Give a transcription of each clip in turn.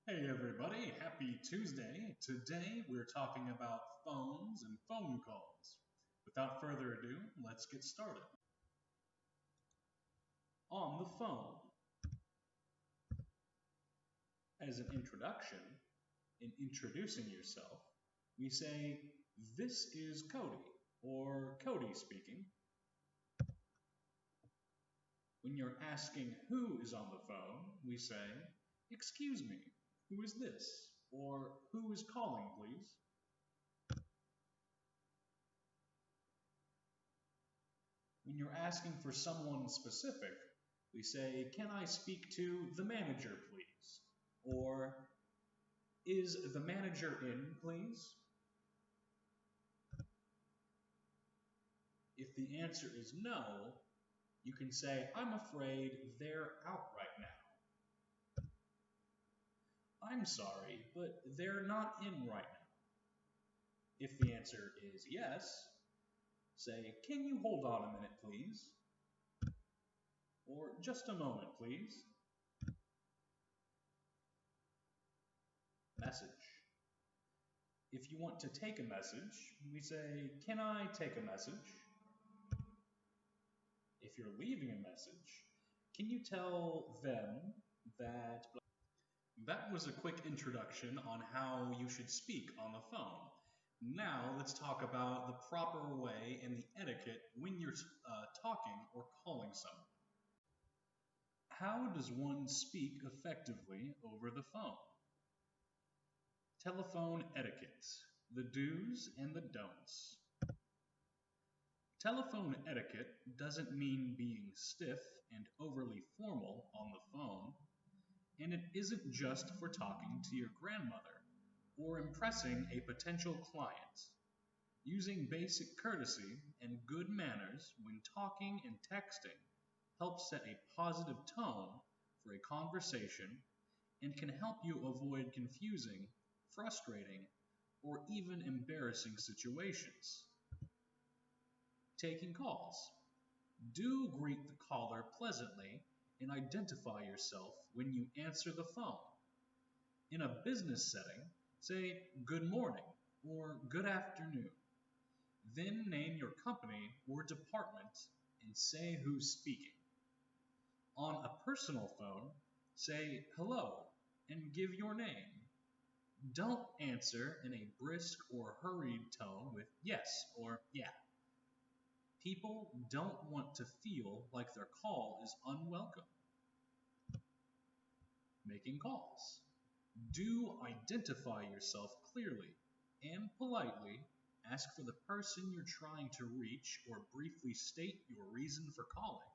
Hey everybody, happy Tuesday. Today we're talking about phones and phone calls. Without further ado, let's get started. On the phone. As an introduction, in introducing yourself, we say, "This is Cody," or "Cody speaking." When you're asking who is on the phone, we say, "Excuse me, who is this?" Or "Who is calling, please?" When you're asking for someone specific, we say, "Can I speak to the manager, please?" Or "Is the manager in, please?" If the answer is no, you can say, "I'm afraid they're out right now." "I'm sorry, but they're not in right now." If the answer is yes, say, "Can you hold on a minute, please?" Or "Just a moment, please." Message. If you want to take a message, we say, "Can I take a message?" If you're leaving a message, can you tell them that... That was a quick introduction on how you should speak on the phone. Now let's talk about the proper way and the etiquette when you're talking or calling someone. How does one speak effectively over the phone? Telephone etiquette, the do's and the don'ts. Telephone etiquette doesn't mean being stiff and overly formal on the phone, and it isn't just for talking to your grandmother or impressing a potential client. Using basic courtesy and good manners when talking and texting helps set a positive tone for a conversation and can help you avoid confusing, frustrating, or even embarrassing situations. Taking calls. Do greet the caller pleasantly and identify yourself when you answer the phone. In a business setting, say "Good morning" or "Good afternoon." Then name your company or department and say who's speaking. On a personal phone, say "Hello" and give your name. Don't answer in a brisk or hurried tone with "yes" or "yeah." People don't want to feel like their call is unwelcome. Making calls. Do identify yourself clearly and politely. Ask for the person you're trying to reach or briefly state your reason for calling.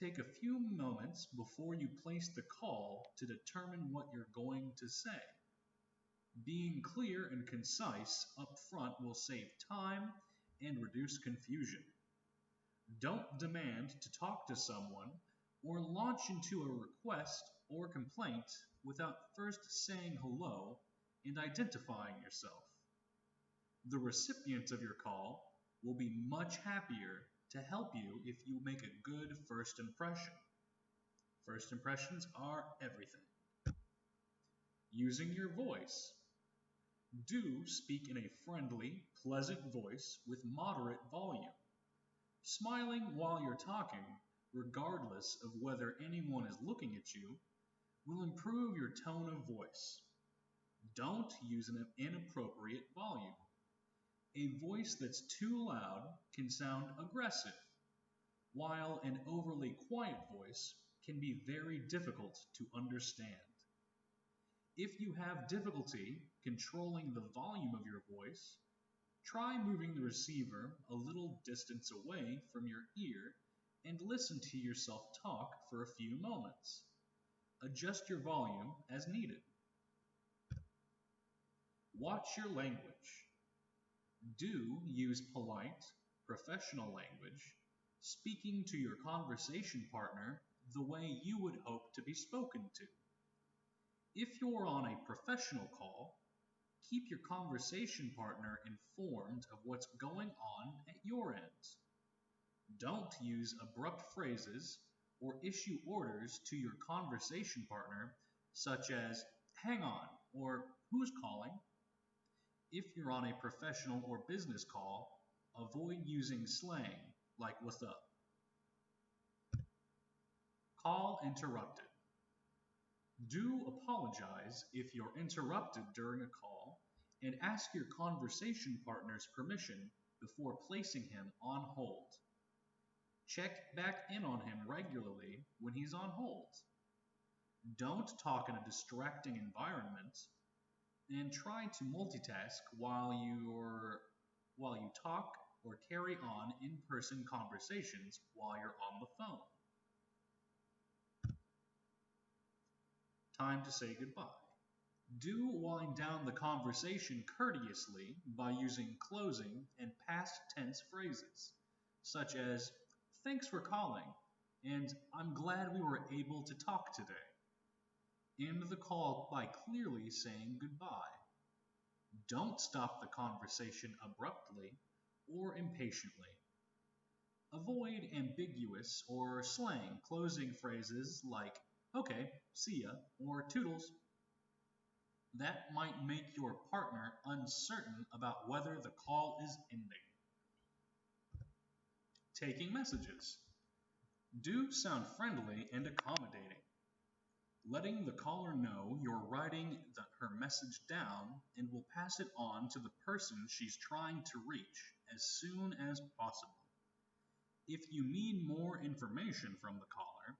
Take a few moments before you place the call to determine what you're going to say. Being clear and concise up front will save time and reduce confusion. Don't demand to talk to someone or launch into a request or complaint without first saying hello and identifying yourself. The recipient of your call will be much happier to help you if you make a good first impression. First impressions are everything. Using your voice. Do speak in a friendly, pleasant voice with moderate volume. Smiling while you're talking, regardless of whether anyone is looking at you, will improve your tone of voice. Don't use an inappropriate volume. A voice that's too loud can sound aggressive, while an overly quiet voice can be very difficult to understand. If you have difficulty controlling the volume of your voice, try moving the receiver a little distance away from your ear and listen to yourself talk for a few moments. Adjust your volume as needed. Watch your language. Do use polite, professional language, speaking to your conversation partner the way you would hope to be spoken to. If you're on a professional call, keep your conversation partner informed of what's going on at your end. Don't use abrupt phrases or issue orders to your conversation partner, such as hang on, or who's calling? If you're on a professional or business call, avoid using slang like what's up. Call interrupted. Do apologize if you're interrupted during a call and ask your conversation partner's permission before placing him on hold. Check back in on him regularly when he's on hold. Don't talk in a distracting environment, and try to multitask while you talk or carry on in-person conversations while you're on the phone. Time to say goodbye. Do wind down the conversation courteously by using closing and past tense phrases, such as, "Thanks for calling," and "I'm glad we were able to talk today." End the call by clearly saying goodbye. Don't stop the conversation abruptly or impatiently. Avoid ambiguous or slang closing phrases like, "Okay, see ya," or "toodles." That might make your partner uncertain about whether the call is ending. Taking messages. Do sound friendly and accommodating. Letting the caller know you're writing her message down and will pass it on to the person she's trying to reach as soon as possible. If you need more information from the caller,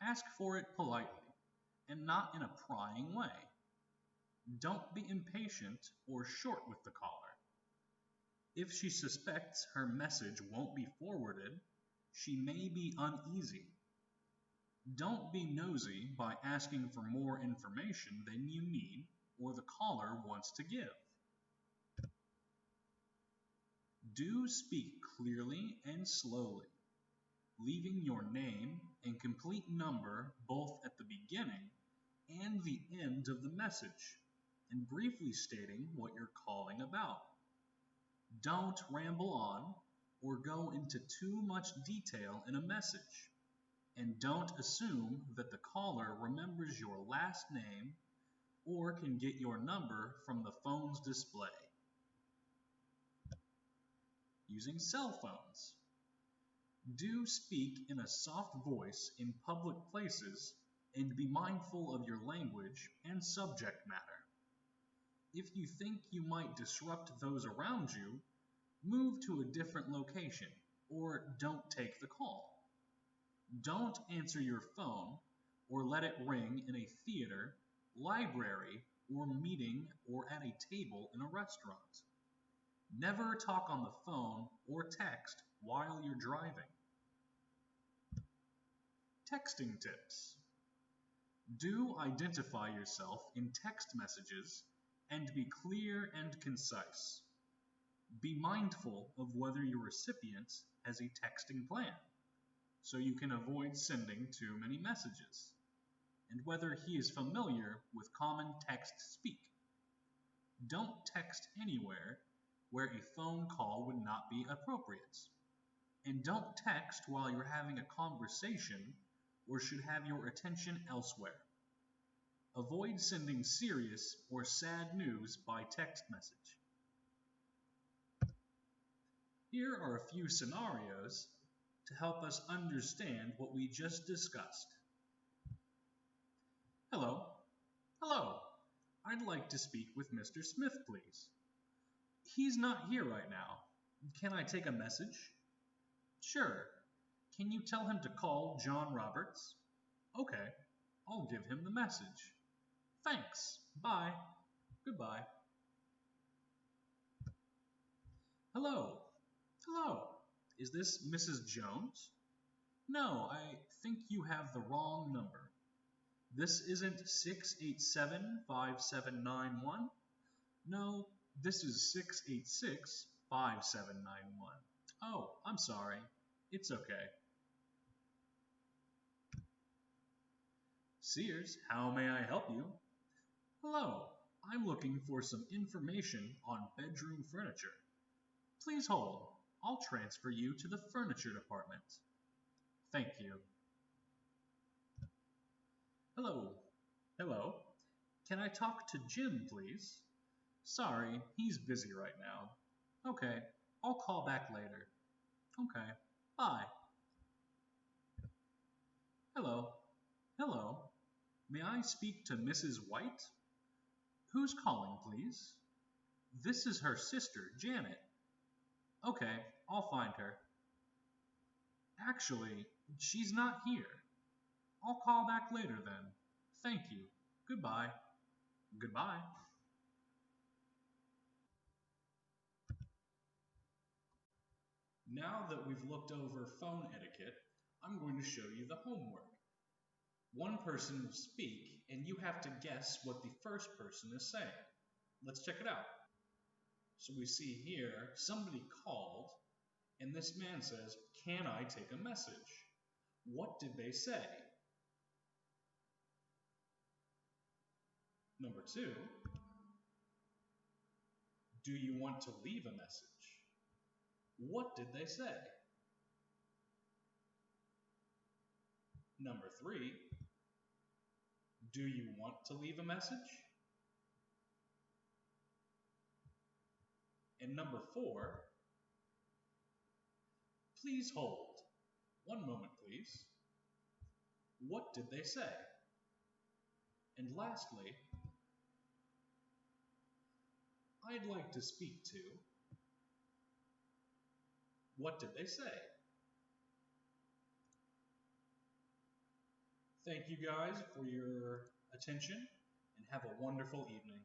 ask for it politely and not in a prying way. Don't be impatient or short with the caller. If she suspects her message won't be forwarded, she may be uneasy. Don't be nosy by asking for more information than you need or the caller wants to give. Do speak clearly and slowly, leaving your name and complete number both at the beginning and the end of the message, and briefly stating what you're calling about. Don't ramble on or go into too much detail in a message. And don't assume that the caller remembers your last name or can get your number from the phone's display. Using cell phones. Do speak in a soft voice in public places and be mindful of your language and subject matter. If you think you might disrupt those around you, move to a different location or don't take the call. Don't answer your phone or let it ring in a theater, library, or meeting or at a table in a restaurant. Never talk on the phone or text while you're driving. Texting tips. Do identify yourself in text messages and be clear and concise. Be mindful of whether your recipient has a texting plan, so you can avoid sending too many messages, and whether he is familiar with common text speak. Don't text anywhere where a phone call would not be appropriate, and don't text while you're having a conversation or should have your attention elsewhere. Avoid sending serious or sad news by text message. Here are a few scenarios to help us understand what we just discussed. Hello. Hello. I'd like to speak with Mr. Smith, please. He's not here right now. Can I take a message? Sure. Can you tell him to call John Roberts? Okay. I'll give him the message. Thanks. Bye. Goodbye. Hello. Hello. Is this Mrs. Jones? No, I think you have the wrong number. This isn't 687-5791. No, this is 686-5791. Oh, I'm sorry. It's okay. Sears, how may I help you? Hello, I'm looking for some information on bedroom furniture. Please hold. I'll transfer you to the furniture department. Thank you. Hello. Hello. Can I talk to Jim, please? Sorry, he's busy right now. Okay, I'll call back later. Okay, bye. Hello. Hello. May I speak to Mrs. White? Who's calling, please? This is her sister, Janet. Okay, I'll find her. Actually, she's not here. I'll call back later then. Thank you. Goodbye. Goodbye. Now that we've looked over phone etiquette, I'm going to show you the homework. One person will speak, and you have to guess what the first person is saying. Let's check it out. So we see here, somebody called, and this man says, "Can I take a message?" What did they say? Number 2, do you want to leave a message? What did they say? Number 3, do you want to leave a message? And number 4, please hold. One moment, please. What did they say? And lastly, I'd like to speak to. What did they say? Thank you guys for your attention, and have a wonderful evening.